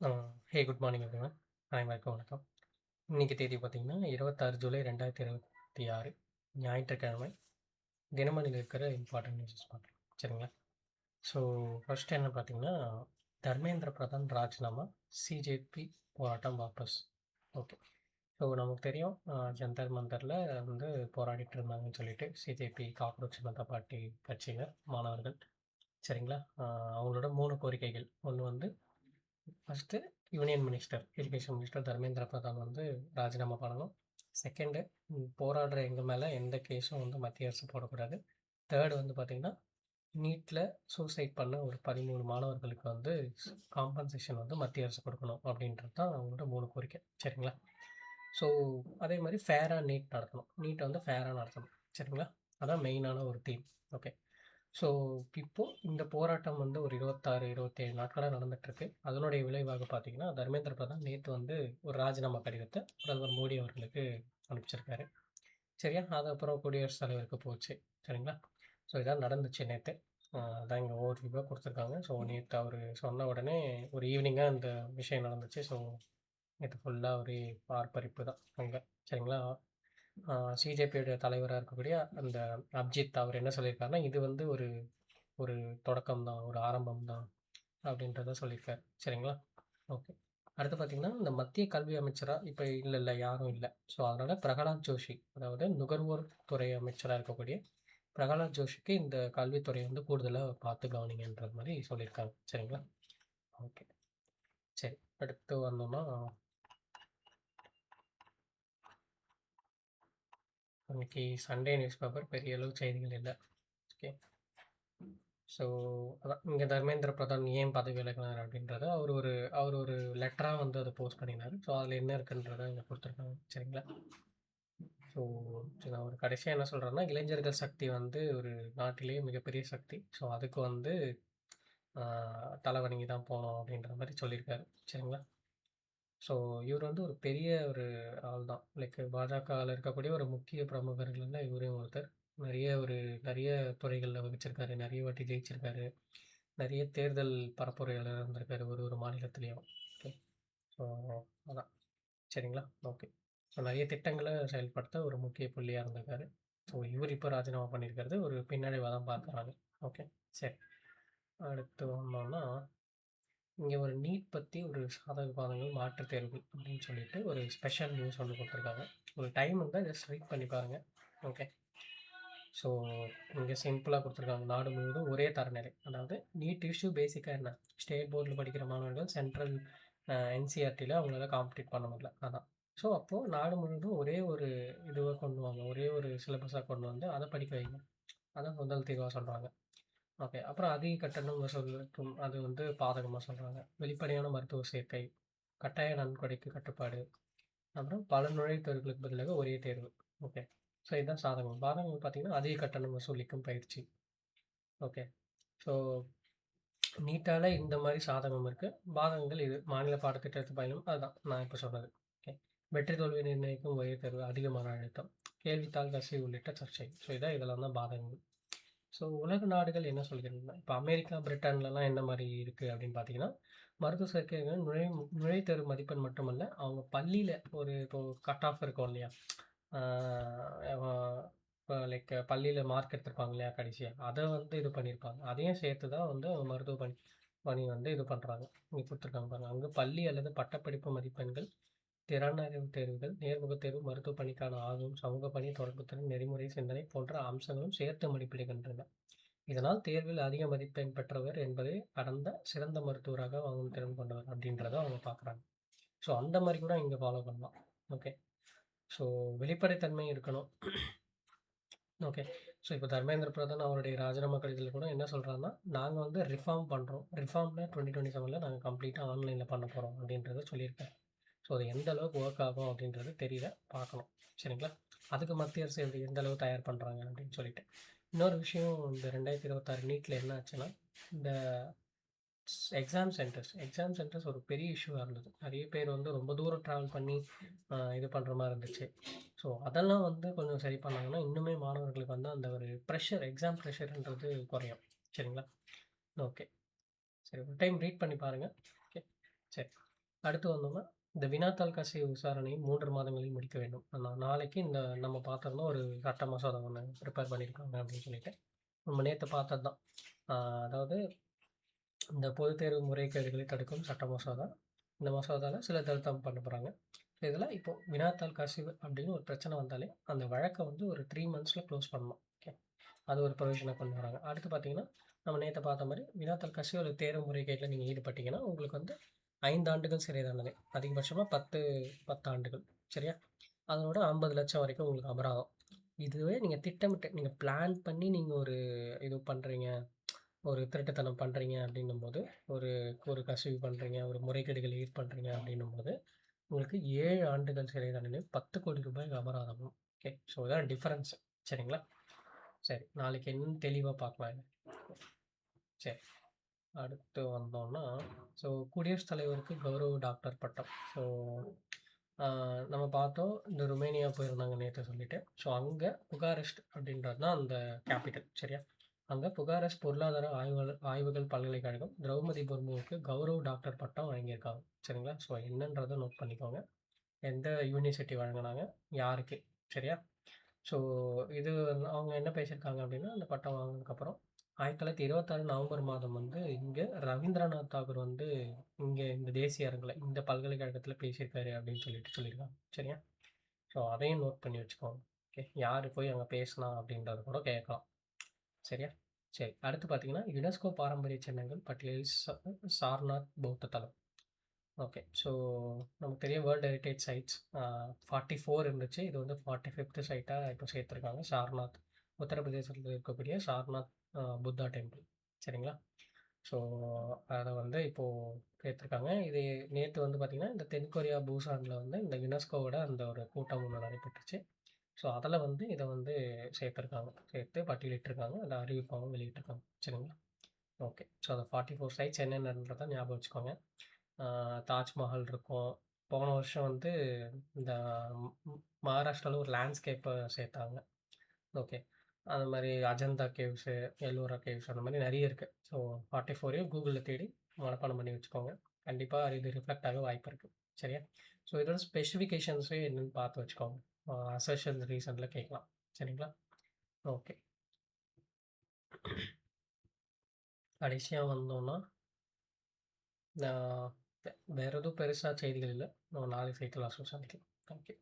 ஆ good morning everyone. அனைவருக்கும் வணக்கம். இன்னைக்கு தேதி பார்த்தீங்கன்னா, 26 ஜூலை 2026 ஞாயிற்றுக்கிழமை. தினமணியில் இருக்கிற இம்பார்ட்டன்ட் நியூஸஸ் பார்க்கலாம். சரிங்களா? ஸோ, ஃபர்ஸ்ட் என்ன பார்த்தீங்கன்னா, தர்மேந்திர பிரதான் ராஜினாமா, சிஜேபி போராட்டம் வாபஸ். ஓகே. ஸோ, நமக்கு தெரியும் ஜந்தர் மந்தரில் வந்து போராடிட்டு இருந்தாங்கன்னு சொல்லிட்டு சிஜேபி காக்ரோச் ஜனதா பார்ட்டி கட்சியினர், மாணவர்கள். சரிங்களா? அவங்களோட 3 கோரிக்கைகள். ஒன்று வந்து first union minister, education minister Dharmendra Pradhan வந்து ராஜினாமா பண்ணணும். செகண்டு, போராடுற எங்கள் மேலே எந்த கேஸும் வந்து மத்திய அரசு போடக்கூடாது. தேர்டு வந்து பார்த்திங்கன்னா, நீட்டில் சூசைட் பண்ண ஒரு 13 மாணவர்களுக்கு வந்து காம்பன்சேஷன் வந்து மத்திய அரசு கொடுக்கணும் அப்படின்றது தான் அவங்களோட 3 கோரிக்கை. சரிங்களா? ஸோ அதே மாதிரி ஃபேராக நீட் நடத்தணும். நீட்டை வந்து ஃபேராக நடத்தணும். சரிங்களா? அதான் மெயினான ஒரு தீம். ஓகே. ஸோ இப்போது இந்த போராட்டம் வந்து ஒரு 26, 27 நாட்களாக நடந்துகிட்ருக்கு. அதனுடைய விளைவாக பார்த்தீங்கன்னா, தர்மேந்திர பிரதான் நேற்று வந்து ஒரு ராஜினாமா கடிதத்தை பிரதமர் மோடி அவர்களுக்கு அனுப்பிச்சிருக்காரு. சரியா? அது அப்புறம் குடியரசுத் தலைவருக்கு போச்சு. சரிங்களா? ஸோ இதான் நடந்துச்சு நேற்று. அதான் இங்கே ஓவர்வியூவாக கொடுத்துருக்காங்க. ஸோ நேற்று அவர் சொன்ன உடனே ஒரு ஈவினிங்காக இந்த விஷயம் நடந்துச்சு. ஸோ நேற்று ஃபுல்லாக ஒரே ஆர்ப்பரிப்பு தான் அங்கே. சரிங்களா? சிஜேபியோட தலைவராக இருக்கக்கூடிய அந்த அப்ஜித் அவர் என்ன சொல்லியிருக்காருன்னா, இது வந்து ஒரு ஒரு தொடக்கம் தான், ஒரு ஆரம்பம் தான் அப்படின்றத சொல்லியிருக்காரு. சரிங்களா? ஓகே. அடுத்து பார்த்தீங்கன்னா, இந்த மத்திய கல்வி அமைச்சராக இப்போ இல்லை யாரும் இல்லை. ஸோ அதனால் பிரகலாத் ஜோஷி, அதாவது நுகர்வோர் துறை அமைச்சராக இருக்கக்கூடிய பிரகலாத் ஜோஷிக்கு இந்த கல்வித்துறை வந்து கூடுதலாக பார்த்து கவனிங்கன்ற மாதிரி சொல்லியிருக்காங்க. சரிங்களா? ஓகே. சரி, அடுத்து வந்தோம்னா, இன்னைக்கு சண்டே நியூஸ் பேப்பர் பெரிய அளவு செய்திகள் இல்லை. ஓகே. ஸோ அதான் இங்கே தர்மேந்திர பிரதான் ஏன் பதவி விலகினார் அப்படின்றத அவர் ஒரு லெட்டராக வந்து அதை போஸ்ட் பண்ணினார். ஸோ அதில் என்ன இருக்குன்றதை இங்கே கொடுத்துருக்காங்க. சரிங்களா? ஸோ நான் ஒரு கடைசியாக என்ன சொல்கிறேன்னா, இளைஞர்கள் சக்தி வந்து ஒரு நாட்டிலேயே மிகப்பெரிய சக்தி. ஸோ அதுக்கு வந்து தலை வணங்கி தான் போகணும் அப்படின்ற மாதிரி சொல்லியிருக்காரு. சரிங்களா? ஸோ இவர் வந்து ஒரு பெரிய ஒரு ஆள் தான். லைக் பாஜகவில் இருக்கக்கூடிய ஒரு முக்கிய பிரமுகர்கள்ல இவரையும் ஒருத்தர். நிறைய துறைகளில் வகிச்சிருக்காரு. நிறைய வாட்டி ஜெயிச்சிருக்காரு. நிறைய தேர்தல் பரப்புரையாளராக இருந்திருக்காரு ஒரு மாநிலத்திலையும். ஓகே. ஸோ அதான். சரிங்களா? ஓகே. ஸோ நிறைய திட்டங்களை செயல்படுத்த ஒரு முக்கிய புள்ளியாக இருந்திருக்காரு. ஸோ இவர் இப்போ ராஜினாமா பண்ணியிருக்கிறது ஒரு பின்னடைவாக தான் பார்க்குறாங்க. ஓகே. சரி, அடுத்து வந்தோம்னா, இங்கே ஒரு நீட் பற்றி ஒரு சாதக பாதகங்கள் மாற்றுத் தேர்வுகள் அப்படின்னு சொல்லிட்டு ஒரு ஸ்பெஷல் நியூஸ் ஒன்று கொடுத்துருக்காங்க. ஒரு டைம் இருந்தால் ஜஸ்ட் ரீட் பண்ணி பாருங்கள். ஓகே. ஸோ இங்கே சிம்பிளாக கொடுத்துருக்காங்க. நாடு முழுவதும் ஒரே தரநிலை. அதாவது நீட் இஷ்யூ பேசிக்காக என்ன, ஸ்டேட் போர்டில் படிக்கிற மாணவர்கள் சென்ட்ரல் என்சிஆர்டியில் அவங்களால காம்படிட் பண்ண முடியல. அதான். ஸோ அப்போது நாடு முழுவதும் ஒரே ஒரு இதுவாக கொண்டு வாங்க, ஒரே ஒரு சிலபஸாக கொண்டு வந்து அதை படிக்க வைங்க. அதான் முதல் தீர்வாக சொல்கிறாங்க. ஓகே. அப்புறம் அதிக கட்டணம் வசூலிக்கும் அது வந்து பாதகமாக சொல்கிறாங்க. வெளிப்படையான மருத்துவ சேர்க்கை, கட்டாய நன்கொடைக்கு கட்டுப்பாடு, அப்புறம் பல நுழைவுத் தேர்வுகளுக்கு பதிலாக ஒரே தேர்வு. ஓகே. ஸோ இதுதான் சாதகம். பாதகங்கள் பார்த்தீங்கன்னா, அதிக கட்டணம் வசூலிக்கும் பயிற்சி. ஓகே. ஸோ நீட்டால இந்த மாதிரி சாதகம் இருக்குது. பாதகங்கள் இது. மாநில பாடத்திட்டத்து பயணம் அதுதான் நான் இப்போ சொன்னது. ஓகே. வெற்றி தோல்வி நிர்ணயிக்கும் ஒரே தேர்வு, அதிக மன அழுத்தம், கேள்வித்தாள் கசிவு உள்ளிட்ட சர்ச்சை. ஸோ இதெல்லாம் தான் பாதகங்கள். ஸோ உலக நாடுகள் என்ன சொல்கிறதுனா, இப்போ அமெரிக்கா, பிரிட்டன்லலாம் என்ன மாதிரி இருக்குது அப்படின்னு பார்த்தீங்கன்னா, மருத்துவ சேர்க்கைகள் நுழைவுத்தேர்வு மதிப்பெண் மட்டுமல்ல, அவங்க பள்ளியில் ஒரு இப்போ கட் ஆஃப் இருக்கும் இல்லையா, இப்போ லைக் பள்ளியில் மார்க் எடுத்திருப்பாங்க இல்லையா கடைசியாக, அதை வந்து இது பண்ணியிருப்பாங்க. அதையும் சேர்த்து தான் வந்து மருத்துவ பணி வந்து இது பண்ணுறாங்க. இங்கே கொடுத்துருக்காங்க பாருங்கள். அங்கே பள்ளி அல்லது பட்டப்படிப்பு மதிப்பெண்கள், திறன் அறிவு தேர்வுகள், நேர்முகத் தேர்வு, மருத்துவ பணிக்கான ஆர்வம், சமூக பணி, தொடர்பு திறன், நெறிமுறை சிந்தனை போன்ற அம்சங்களும் சேர்த்து மதிப்பிடுகின்றன. இதனால் தேர்வில் அதிக மதிப்பெண் பெற்றவர் என்பதை கடந்த சிறந்த மருத்துவராக வாங்கும் திறன் கொண்டவர் அப்படின்றத அவங்க பார்க்குறாங்க. ஸோ அந்த மாதிரி கூட இங்கே ஃபாலோ பண்ணலாம். ஓகே. ஸோ வெளிப்படைத்தன்மை இருக்கணும். ஓகே. ஸோ இப்போ தர்மேந்திர பிரதான் அவருடைய ராஜினாமா கடிதத்தில் கூட என்ன சொல்கிறாங்கன்னா, நாங்கள் வந்து ரிஃபார்ம் பண்ணுறோம். ரிஃபார்மில் 2027 நாங்கள் கம்ப்ளீட்டாக ஆன்லைனில் பண்ண போகிறோம் அப்படின்றத சொல்லியிருக்காரு. ஸோ அது எந்த அளவுக்கு ஒர்க் ஆகும் அப்படின்றது தெரியல, பார்க்கணும். சரிங்களா? அதுக்கு மத்திய அரசு எந்த அளவு தயார் பண்ணுறாங்க அப்படின்னு சொல்லிட்டு. இன்னொரு விஷயம், இந்த 2026 நீட்டில் என்ன ஆச்சுன்னா, இந்த எக்ஸாம் சென்டர்ஸ் ஒரு பெரிய இஷ்யூவாக இருந்தது. நிறைய பேர் வந்து ரொம்ப தூரம் ட்ராவல் பண்ணி இது பண்ணுற மாதிரி இருந்துச்சு. ஸோ அதெல்லாம் வந்து கொஞ்சம் சரி பண்ணாங்கன்னா, இன்னுமே மாணவர்களுக்கு வந்து அந்த ஒரு ப்ரெஷர், எக்ஸாம் ப்ரெஷர்ன்றது குறையும். சரிங்களா? ஓகே. சரி, ஒரு டைம் ரீட் பண்ணி பாருங்கள். ஓகே. சரி. அடுத்து வந்தோம்னா, இந்த வினாத்தாள் கசிவு விசாரணையை 3 மாதங்களில் முடிக்க வேண்டும். நாளைக்கு இந்த நம்ம பார்த்தோம்னா ஒரு சட்ட மசோதா ஒண்ணு ப்ரிப்பேர் பண்ணியிருக்காங்க அப்படின்னு சொல்லிட்டு. நம்ம நேத்து பார்த்தது தான். அதாவது இந்த பொதுத் தேர்வு முறைகேடுகளை தடுக்கும் சட்ட மசோதா. இந்த மசோதால சில திருத்தம் பண்ண போறாங்க. இதில இப்போ வினாத்தாள் கசிவு அப்படின்னு ஒரு பிரச்சனை வந்தாலே, அந்த வழக்க வந்து ஒரு 3 மந்த்ஸ்ல க்ளோஸ் பண்ணணும். ஓகே. அது ஒரு ப்ரொவிஷன கொண்டு வராங்க. அடுத்து பார்த்தீங்கன்னா, நம்ம நேத்து பார்த்த மாரி வினாத்தாள் கசிவு அல்லது தேர்வு முறைகேட்ல நீங்க ஈடுபட்டீங்கன்னா, உங்களுக்கு வந்து 5 ஆண்டுகள் சிறை தண்டனை. அதிகபட்சமா 10 ஆண்டுகள். சரியா? அதோட 50,00,000 வரைக்கும் உங்களுக்கு அபராதம். இதுவே நீங்க திட்டமிட்டு, நீங்க பிளான் பண்ணி நீங்க ஒரு இது பண்றீங்க, ஒரு திருட்டுத்தனம் பண்றீங்க அப்படின்னும்போது, ஒரு ஒரு கசிவு பண்றீங்க, ஒரு முறைகேடுகள் பண்றீங்க அப்படின்னும்போது, உங்களுக்கு 7 ஆண்டுகள் சிறை தண்டனை, ரூ. 10,00,000 அபராதம். ஓகே. ஸோ இதான் டிஃபரன்ஸ். சரிங்களா? சரி. நாளைக்கு என்னன்னு தெளிவா பார்க்கலாம் இத. சரி. அடுத்து வந்தோம்னா, ஸோ குடியரசுத் தலைவருக்கு கௌரவ டாக்டர் பட்டம். ஸோ நம்ம பார்த்தோம், இந்த ருமேனியா போயிருந்தாங்க நேத்து சொல்லிட்டு. ஸோ அங்க புகாரெஸ்ட் அப்படின்றது தான் அந்த கேப்பிட்டல். சரியா? அங்க புகாரெஸ்ட் பொருளாதார ஆய்வுகள் பல்கலைக்கழகம் திரௌபதி முர்முவுக்கு கௌரவ டாக்டர் பட்டம் வழங்கியிருக்காங்க. சரிங்களா? ஸோ என்னன்றத நோட் பண்ணிக்கோங்க. எந்த யூனிவர்சிட்டி வழங்குனாங்க? யாருக்கு? சரியா? ஸோ இது அவங்க என்ன பேசியிருக்காங்க அப்படின்னா, அந்த பட்டம் வாங்குனதுக்கப்புறம் 1926 நவம்பர் மாதம் வந்து இங்க ரவீந்திரநாத் தாகூர் வந்து இங்க இந்த தேசிய அரங்குல, இந்த பல்கலைக்கழகத்தில பேசியிருக்காரு அப்படின்னு சொல்லியிருக்காங்க. சரியா? ஸோ அதையும் நோட் பண்ணி வச்சுக்கோங்க. ஓகே. யாரு போய் அங்க பேசினா அப்படின்றத கூட கேட்கலாம். சரியா? சரி. அடுத்து பார்த்தீங்கன்னா, யுனெஸ்கோ பாரம்பரிய சின்னங்கள் பட்டியலில் சார்நாத் பௌத்த தலம். ஓகே. ஸோ நமக்கு தெரியும் வேர்ல்ட் ஹெரிடேஜ் சைட்ஸ் 44 இருந்துச்சு. இது வந்து 45த் சைட்டா இப்போ சேர்த்துருக்காங்க. சார்நாத். உத்தரப்பிரதேசத்தில இருக்கக்கூடிய சார்நாத் புத்தா டெம்பிள். சரிங்களா? ஸோ அத வந்து இப்போ சேர்த்துருக்காங்க. இது நேத்து வந்து பார்த்தீங்கன்னா, இந்த தென்கொரியா பூசான்ல வந்து இந்த யுனெஸ்கோவோட அந்த ஒரு கூட்டம் ஒண்ணு நடைபெற்றுச்சு. ஸோ அதில வந்து இத வந்து சேர்த்துருக்காங்க. சேர்த்து பட்டியலிட்டுருக்காங்க. அந்த அறிவிப்பாவும் வெளியிட்டிருக்காங்க. சரிங்களா? ஓகே. ஸோ அந்த 44 சைட்ஸ் என்னென்னன்றத ஞாபகம் வச்சுக்கோங்க. தாஜ்மஹால் இருக்கும். போன வருஷம் வந்து இந்த மகாராஷ்டிரால ஒரு லேண்ட்ஸ்கேப்ப சேர்த்தாங்க. ஓகே. அது மாரி அஜந்தா கேவ்ஸு, எல்லோரா கேவ்ஸ் அந்த மாரி நெறைய இருக்கு. ஸோ 44யும் கூகுள்ல தேடி மனப்பாடம் பண்ணி வச்சுக்கோங்க. கண்டிப்பா இது ரிஃப்ளெக்ட் ஆக வாய்ப்பு இருக்கு. சரியா? ஸோ இதோட ஸ்பெசிஃபிகேஷன்ஸே என்னன்னு பார்த்து வச்சுக்கோங்க. அசர்ஷன்ஸ் ரீசன்ல கேட்கலாம். சரிங்களா? ஓகே. கடைசியா வந்தோம்னா, நான் வேற எதுவும் பெருசா செய்திகள் இல்ல. நம்ம நாளைக்கு செய்தித்தாள் வாசிப்போம் சந்திக்கலாம். Thank you.